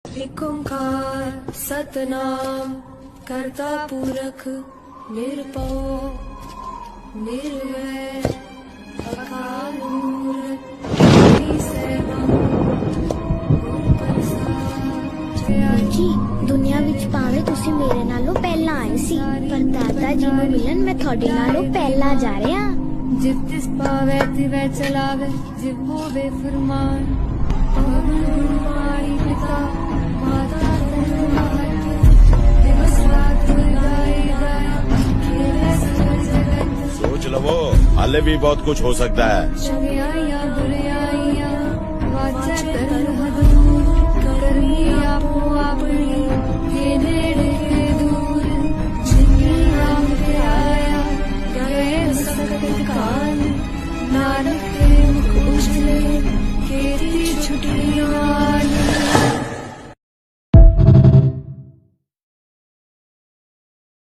एक ओंकार सतनाम करता पुरख निरभव निर्वैर अकाल मूरत सैभम गुर प्रसाद। जी दुनिया विच भावें तुसीं मेरे नालों पहला आए सी, पर दादा जी नूं मिलन मैं तुहाडे नालों पहला जा रहा। जित तिस पावै तिवै चलावै, जिव होवे फरमान। पवन गुरु माई पिता माता तनवार, दिवस रात गाए गाए खेले सकल जगत। सोच लवो, हाले भी बहुत कुछ हो सकता है।